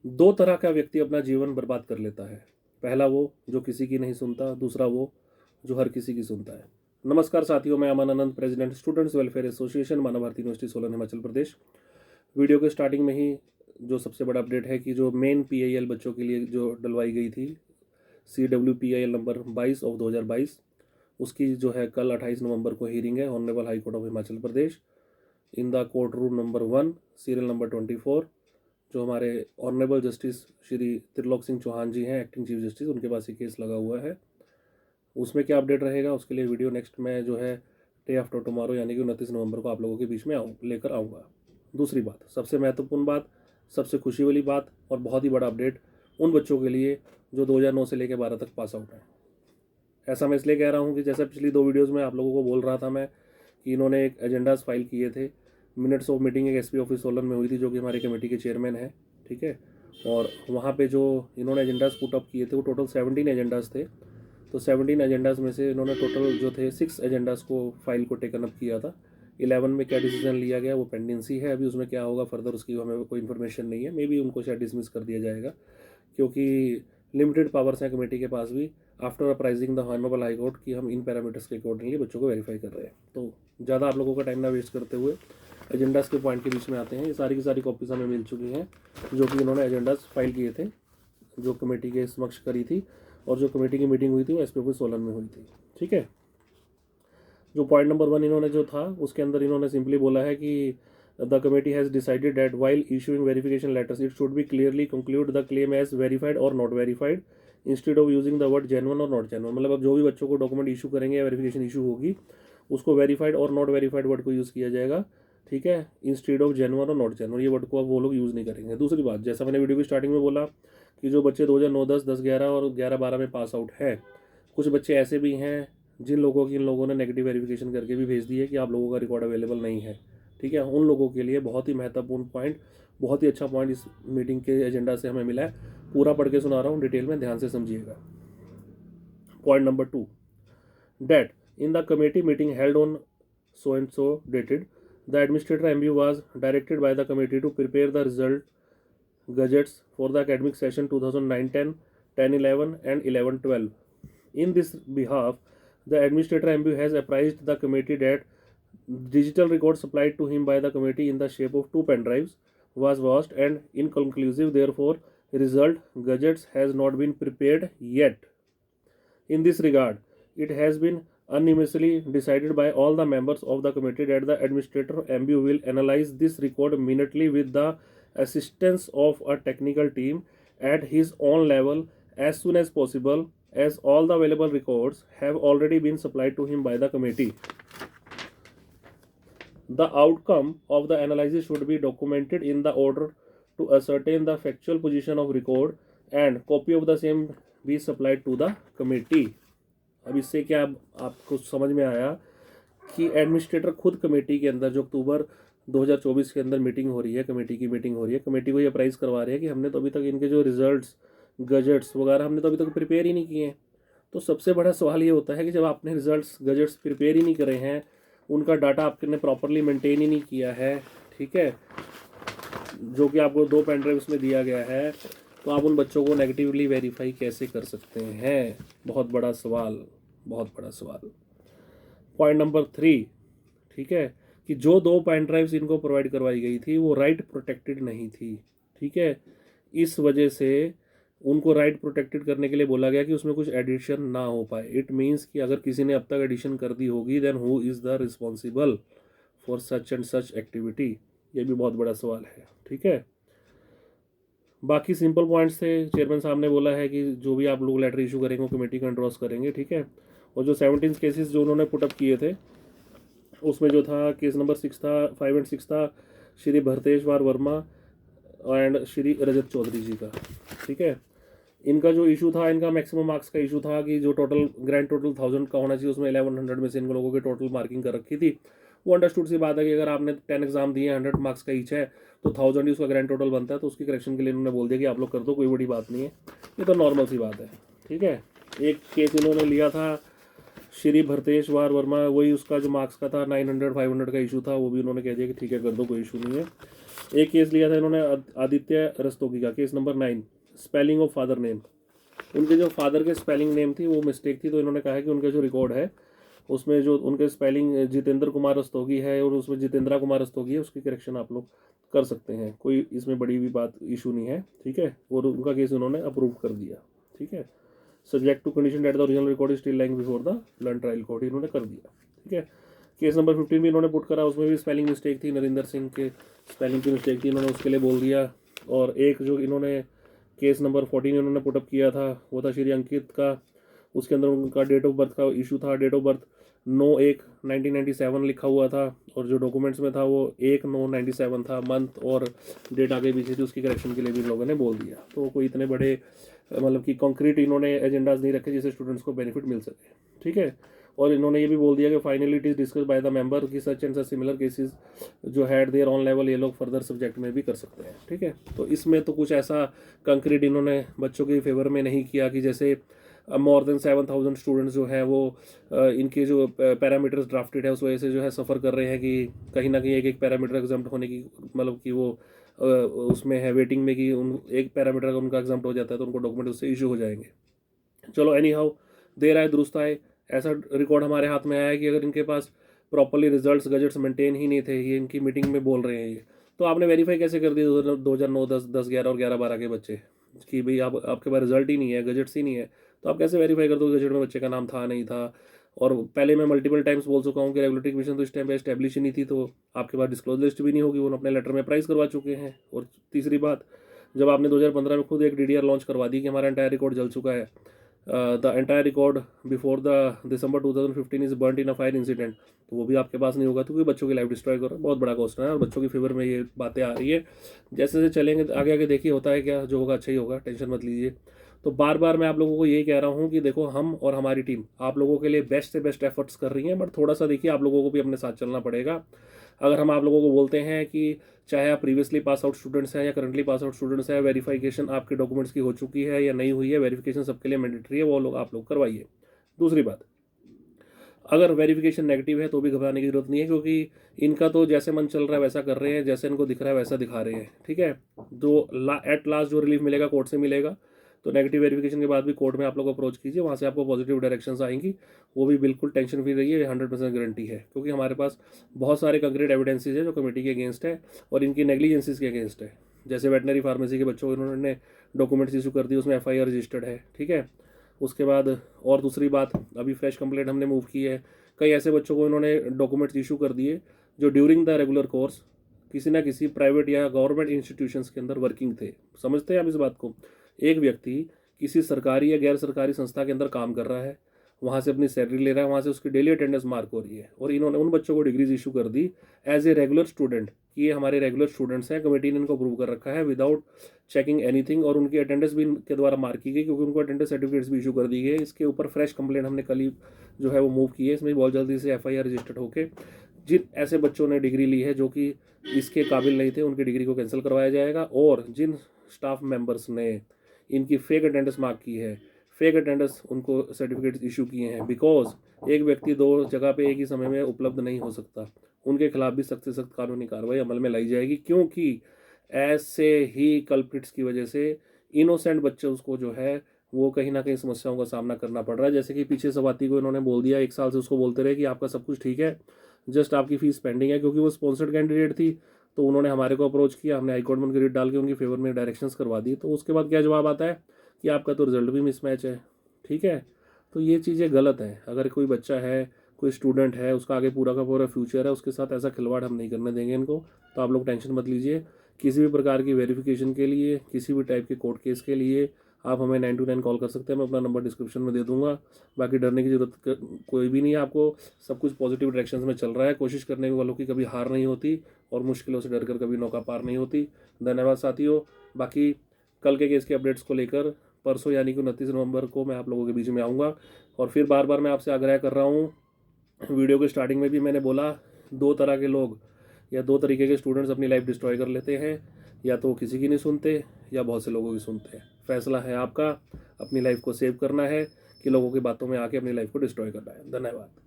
दो तरह का व्यक्ति अपना जीवन बर्बाद कर लेता है। पहला वो जो किसी की नहीं सुनता, दूसरा वो जो हर किसी की सुनता है। नमस्कार साथियों, मैं Aman Anand, president students welfare association, मानव भारती यूनिवर्सिटी सोलन, हिमाचल प्रदेश। वीडियो के स्टार्टिंग में ही जो सबसे बड़ा अपडेट है कि जो मेन PIL बच्चों के लिए जो डलवाई गई थी, CWPIL नंबर 22 ऑफ 2022, उसकी जो है कल 28 नवंबर को हियरिंग है honourable high court of Himachal Pradesh in the court room number 1, serial number 24। जो हमारे ऑनरेबल जस्टिस श्री त्रिलोक सिंह चौहान जी हैं, एक्टिंग चीफ जस्टिस, उनके पास ये केस लगा हुआ है। उसमें क्या अपडेट रहेगा उसके लिए वीडियो नेक्स्ट में जो है डे आफ्टर टुमारो यानी कि 29 नवंबर को आप लोगों के बीच में लेकर आऊँगा। दूसरी बात, सबसे महत्वपूर्ण बात, सबसे खुशी वाली बात और बहुत ही बड़ा अपडेट उन बच्चों के लिए जो 2009 से लेकर 12 तक पास आउट हैं। ऐसा मैं इसलिए कह रहा हूँ कि जैसा पिछली 2 वीडियोज़ में आप लोगों को बोल रहा था मैं कि इन्होंने एक एजेंडाज फाइल किए थे। मिनट्स ऑफ मीटिंग एक SP ऑफिस सोलन में हुई थी, जो कि हमारी कमेटी के चेयरमैन हैं, ठीक है। और वहाँ पे जो इन्होंने एजेंडाज पुट अप किए थे वो टोटल 17 एजेंडाज थे। तो 17 एजेंडाज में से इन्होंने टोटल जो थे 6 एजेंडाज को फाइल को टेकन अप किया था। 11 में क्या डिसीजन लिया गया वो पेंडेंसी है, अभी उसमें क्या होगा फर्दर उसकी हमें कोई इन्फॉर्मेशन नहीं है। मे बी उनको शायद डिसमिस कर दिया जाएगा, क्योंकि लिमिटेड पावर्स हैं कमेटी के पास भी after apprising the honourable high court कि हम इन पैरामीटर्स के अकॉर्डिंगली बच्चों को वेरीफाई कर रहे हैं। तो ज़्यादा आप लोगों का टाइम ना वेस्ट करते हुए एजेंडाज के पॉइंट के बीच में आते हैं। ये सारी की सारी कॉपीज हमें मिल चुकी हैं जो कि इन्होंने एजेंडाज फाइल किए थे, जो कमेटी के समक्ष करी थी, और जो कमेटी की मीटिंग हुई थी वो SP ऑफिस सोलन में हुई थी, ठीक है। जो पॉइंट नंबर 1 इन्होंने जो था उसके अंदर इन्होंने सिंपली बोला है कि the committee has decided that while issuing verification letters it should be clearly conclude the claim as verified और not verified instead of using the word genuine और नॉट जेन्युइन। मतलब अब जो भी बच्चों को डॉक्यूमेंट इशू करेंगे या वेरिफिकेशन इशू होगी उसको वेरीफाइड और नॉट वेरीफाइड वर्ड को यूज़ किया जाएगा, ठीक है, इंस्टेड ऑफ जेन्युइन और नॉट जेन्युइन। ये वर्ड को अब वो लोग यूज़ नहीं करेंगे। दूसरी बात, जैसा मैंने वीडियो की स्टार्टिंग में बोला कि जो बच्चे 2009, 10, 10, 11 और 11, 12 में पास आउट है, कुछ बच्चे ऐसे भी हैं जिन लोगों की इन लोगों ने नेगेटिव वेरिफिकेशन करके भी भेज दी है कि आप लोगों का रिकॉर्ड अवेलेबल नहीं है, ठीक है। उन लोगों के लिए बहुत ही महत्वपूर्ण पॉइंट, बहुत ही अच्छा पॉइंट इस मीटिंग के एजेंडा से हमें मिला है। पूरा पढ़ के सुना रहा हूँ, डिटेल में ध्यान से समझिएगा। Point number 2, that in the committee meeting held on so and so dated, the administrator MU was directed by the committee to prepare the result gadgets for the academic session 2009-10, 10-11 and 11-12. In this behalf, the administrator MU has apprised the committee that digital record supplied to him by the committee in the shape of 2 pen drives was vast and inconclusive. Therefore, result gadgets has not been prepared yet. In this regard, it has been unanimously decided by all the members of the committee that the administrator MBU will analyze this record minutely with the assistance of a technical team at his own level as soon as possible, as all the available records have already been supplied to him by the committee. The outcome of the analysis should be documented in the order to ascertain the factual position of record, and copy of the same be supplied to the committee. अब इससे क्या आपको समझ में आया कि administrator खुद committee के अंदर जो अक्टूबर 2024 के अंदर मीटिंग हो रही है, कमेटी की मीटिंग हो रही है, कमेटी को ये अप्राइज करवा रहे हैं कि हमने तो अभी तक इनके जो रिजल्ट्स, गजट्स वगैरह हमने तो अभी तक प्रिपेयर ही नहीं किए हैं। तो सबसे बड़ा सवाल ये होता है कि जब आपने रिजल्ट्स, गजट्स प्रिपेयर ही नहीं करे हैं, उनका डाटा आपने प्रॉपरली मेंटेन ही नहीं किया है, ठीक है, जो कि आपको 2 पेन ड्राइव्स में दिया गया है, तो आप उन बच्चों को नेगेटिवली वेरीफाई कैसे कर सकते हैं? बहुत बड़ा सवाल, बहुत बड़ा सवाल। पॉइंट नंबर 3, ठीक है, कि जो 2 पेन ड्राइव्स इनको प्रोवाइड करवाई गई थी वो राइट प्रोटेक्टेड नहीं थी, ठीक है। इस वजह से उनको राइट प्रोटेक्टेड करने के लिए बोला गया कि उसमें कुछ एडिशन ना हो पाए। इट मीन्स कि अगर किसी ने अब तक एडिशन कर दी होगी then who is the responsible for such and such activity? ये भी बहुत बड़ा सवाल है, ठीक है। बाकी सिंपल पॉइंट्स थे। चेयरमैन साहब ने बोला है कि जो भी आप लोग लेटर इशू करेंगे वो कमेटी का एंडोर्स करेंगे, ठीक है। और जो 17 केसेस जो उन्होंने पुटअप किए थे उसमें जो था केस नंबर 6 था, 5 एंड 6 था श्री भरतेश्वर वर्मा एंड श्री रजत चौधरी जी का, ठीक है। इनका जो इशू था, इनका मैक्सिमम मार्क्स का इशू था कि जो टोटल ग्रैंड टोटल 1000 का होना चाहिए उसमें 1100 में से इन लोगों की टोटल मार्किंग कर रखी थी। वो अंडरस्टूड सी बात है कि अगर आपने 10 एग्जाम दिए, 100 मार्क्स का ईच है, तो 1000 ही उसका ग्रैंड टोटल बनता है। तो उसकी करेक्शन के लिए इन्होंने बोल दिया कि आप लोग कर दो, कोई बड़ी बात नहीं है, ये तो नॉर्मल सी बात है, ठीक है। एक केस इन्होंने लिया था श्री भरतेश्वर वर्मा, वही उसका जो मार्क्स का था 900 500 का इशू था, वो भी उन्होंने कह दिया कि ठीक है कर दो, कोई इशू नहीं है। एक केस लिया था इन्होंने आदित्य रस्तोगी का, case number 9, spelling of father name. उनके जो फादर के स्पेलिंग नेम थी वो मिस्टेक थी, तो इन्होंने कहा है कि उनका जो रिकॉर्ड है उसमें जो उनके स्पेलिंग जितेंद्र कुमार रस्तोगी है और उसमें जितेंद्रा कुमार रस्तोगी है, उसकी करेक्शन आप लोग कर सकते हैं, कोई इसमें बड़ी भी बात इशू नहीं है, ठीक है। और उनका केस उन्होंने अप्रूव कर दिया, ठीक है। Subject to condition that the original record is still lying before the learned trial court, इन्होंने कर दिया, ठीक है। केस नंबर 15 भी इन्होंने पुट करा, उसमें भी स्पेलिंग मिस्टेक थी, नरेंद्र सिंह के स्पेलिंग की मिस्टेक थी, इन्होंने उसके लिए बोल दिया। और एक जो इन्होंने केस नंबर 14 इन्होंने पुटअप किया था वो था श्री अंकित का, उसके अंदर उनका डेट ऑफ बर्थ का इशू था, डेट ऑफ बर्थ 9/1/1997 लिखा हुआ था और जो डॉक्यूमेंट्स में था वो 1/9/97 था, मंथ और डेट आगे पीछे थी, उसकी करेक्शन के लिए भी इन लोगों ने बोल दिया। तो कोई इतने बड़े मतलब कि कॉन्क्रीट इन्होंने एजेंडाज नहीं रखे जिससे स्टूडेंट्स को बेनिफिट मिल सके, ठीक है। और इन्होंने ये भी बोल दिया कि finally it is discuss by the member कि such and such similar cases जो हैड देयर ऑन लेवल ये लोग फर्दर सब्जेक्ट में भी कर सकते हैं, ठीक है। तो इसमें तो कुछ ऐसा कंक्रीट इन्होंने बच्चों के फेवर में नहीं किया कि जैसे मोर देन 7,000 स्टूडेंट्स जो है वो इनके जो पैरामीटर्स ड्राफ्टेड है उस वजह से जो है सफ़र कर रहे हैं कि कहीं ना कहीं एक एक पैरामीटर एग्जाम्प्ट होने की मतलब कि वो उसमें है वेटिंग में कि उन एक पैरामीटर अगर उनका एग्जाम्प्ट हो जाता है तो उनको डॉक्यूमेंट उससे इशू हो जाएंगे। चलो एनी हाउ, देर आए दुरुस्त आए, ऐसा रिकॉर्ड हमारे हाथ में आया है कि अगर इनके पास प्रॉपरली रिजल्ट्स गजट्स मेंटेन ही नहीं थे, ये इनकी मीटिंग में बोल रहे हैं ये, तो आपने वेरीफाई कैसे कर दिया 2009 10 10 11 और 11 12 के बच्चे कि भाई आप आपके पास रिजल्ट ही नहीं है, गजट्स ही नहीं है, तो आप कैसे वेरीफाई कर दो गजट में बच्चे का नाम था नहीं था। और पहले मैं मल्टीपल टाइम्स बोल चुका हूँ कि रेगुलेटरी कमीशन तो इस टाइम पे एस्टेब्लिश ही नहीं थी, तो आपके पास डिस्क्लोज लिस्ट भी नहीं होगी, वो अपने लेटर में प्राइस करवा चुके हैं। और तीसरी बात, जब आपने 2015 में खुद एक डीडीआर लॉन्च करवा दी कि हमारा एंटायर रिकॉर्ड जल चुका है, the entire record before the December 2015 is burn in a fire incident, तो वो भी आपके पास नहीं होगा, क्योंकि बच्चों की लाइफ डिस्ट्रॉय कर रहा है, बहुत बड़ा क्वेश्चन है और बच्चों की फेवर में ये बातें आ रही है। जैसे जैसे चलेंगे आगे आगे देखिए होता है क्या, जो होगा अच्छा ही होगा, टेंशन मत लीजिए। तो बार बार मैं आप लोगों को यही कह रहा हूँ कि देखो हम और हमारी टीम आप लोगों के लिए बेस्ट से बेस्ट एफर्ट्स कर रही है, बट थोड़ा सा देखिए आप लोगों को भी अपने साथ चलना पड़ेगा। अगर हम आप लोगों को बोलते हैं कि चाहे आप प्रीवियसली पास आउट स्टूडेंट्स हैं या करंटली पास आउट स्टूडेंट्स हैं, वेरिफिकेशन आपके डॉक्यूमेंट्स की हो चुकी है या नहीं हुई है, वेरिफिकेशन सबके लिए मैंडेटरी है, वो लोग आप लोग करवाइए। दूसरी बात, अगर वेरिफिकेशन नेगेटिव है तो भी घबराने की जरूरत नहीं है, क्योंकि इनका तो जैसे मन चल रहा है वैसा कर रहे हैं, जैसे इनको दिख रहा है वैसा दिखा रहे हैं, ठीक है। जो एट लास्ट जो रिलीफ मिलेगा कोर्ट से मिलेगा, तो नेगेटिव वेरिफिकेशन के बाद भी कोर्ट में आप लोग अप्रोच कीजिए, वहाँ से आपको पॉजिटिव डायरेक्शंस आएंगी, वो भी बिल्कुल टेंशन फ्री रहिए, 100% गारंटी है, क्योंकि हमारे पास बहुत सारे कंक्रीट एविडेंसेज है जो कमेटी के अगेंस्ट है और इनकी नेग्लिजेंसीज के अगेंस्ट है। जैसे वेटनरी फार्मेसी के बच्चों को इन्होंने डॉक्यूमेंट्स इशू कर दिए, उसमें FIR रजिस्टर्ड है, ठीक है। उसके बाद और दूसरी बात, अभी फ्रेश कंप्लेंट हमने मूव की है, कई ऐसे बच्चों को इन्होंने डॉक्यूमेंट्स इशू कर दिए जो ड्यूरिंग द रेगुलर कोर्स किसी ना किसी प्राइवेट या गवर्नमेंट इंस्टीट्यूशंस के अंदर वर्किंग थे। समझते हैं आप इस बात को? एक व्यक्ति किसी सरकारी या गैर सरकारी संस्था के अंदर काम कर रहा है, वहाँ से अपनी सैलरी ले रहा है, वहाँ से उसकी डेली अटेंडेंस मार्क हो रही है, और इन्होंने उन बच्चों को डिग्रीज इशू कर दी एज ए रेगुलर स्टूडेंट कि ये हमारे रेगुलर स्टूडेंट्स हैं, कमेटी ने इनको अप्रूव कर रखा है विदाउट चेकिंग एनीथिंग, और उनकी अटेंडेंस भी इनके द्वारा मार्क की गई, क्योंकि उनको अटेंडेंस सर्टिफिकेट्स भी इशू कर दी गई। इसके ऊपर फ्रेश कंप्लेंट हमने कल ही जो है वो मूव की है, इसमें बहुत जल्दी से FIR रजिस्टर्ड होकर जिन ऐसे बच्चों ने डिग्री ली है जो कि इसके काबिल नहीं थे, उनकी डिग्री को कैंसिल करवाया जाएगा। और जिन स्टाफ मेंबर्स ने इनकी फेक अटेंडेंस मार्क की है, फेक अटेंडेंस उनको सर्टिफिकेट इशू किए हैं, बिकॉज एक व्यक्ति दो जगह पे एक ही समय में उपलब्ध नहीं हो सकता, उनके खिलाफ भी सख्त से सख्त कानूनी कार्रवाई अमल में लाई जाएगी, क्योंकि ऐसे ही कल्प्रिट्स की वजह से इनोसेंट बच्चे उसको जो है वो कहीं ना कहीं समस्याओं का सामना करना पड़ रहा है। जैसे कि पीछे सवाती को इन्होंने बोल दिया, 1 साल से उसको बोलते रहे कि आपका सब कुछ ठीक है, जस्ट आपकी फीस पेंडिंग है, क्योंकि वो स्पॉन्सर्ड कैंडिडेट थी, तो उन्होंने हमारे को अप्रोच किया, हमने हाईकोर्ट में उनकी रिट डाल के उनकी फेवर में डायरेक्शंस करवा दी। तो उसके बाद क्या जवाब आता है कि आपका तो रिजल्ट भी मिसमैच है, ठीक है। तो ये चीज़ें गलत हैं। अगर कोई बच्चा है, कोई स्टूडेंट है, उसका आगे पूरा का पूरा फ्यूचर है, उसके साथ ऐसा खिलवाड़ हम नहीं करने देंगे इनको। तो आप लोग टेंशन मत लीजिए, किसी भी प्रकार की वेरिफिकेशन के लिए, किसी भी टाइप के कोर्ट केस के लिए आप हमें 929 कॉल कर सकते हैं, मैं अपना नंबर डिस्क्रिप्शन में दे दूंगा। बाकी डरने की जरूरत कोई भी नहीं है आपको, सब कुछ पॉजिटिव डायरेक्शन में चल रहा है। कोशिश करने वालों की कभी हार नहीं होती और मुश्किलों से डरकर कभी नौका पार नहीं होती। धन्यवाद साथियों। बाकी कल के केस के अपडेट्स को लेकर परसों यानी कि 29 नवंबर को मैं आप लोगों के बीच में आऊँगा। और फिर बार बार मैं आपसे आग्रह कर रहा हूँ, वीडियो के स्टार्टिंग में भी मैंने बोला, 2 तरह के लोग या 2 तरीके के स्टूडेंट्स अपनी लाइफ डिस्ट्रॉय कर लेते हैं, या तो वो किसी की नहीं सुनते या बहुत से लोगों की सुनते हैं। फैसला है आपका, अपनी लाइफ को सेव करना है कि लोगों की बातों में आके अपनी लाइफ को डिस्ट्रॉय करना है। धन्यवाद।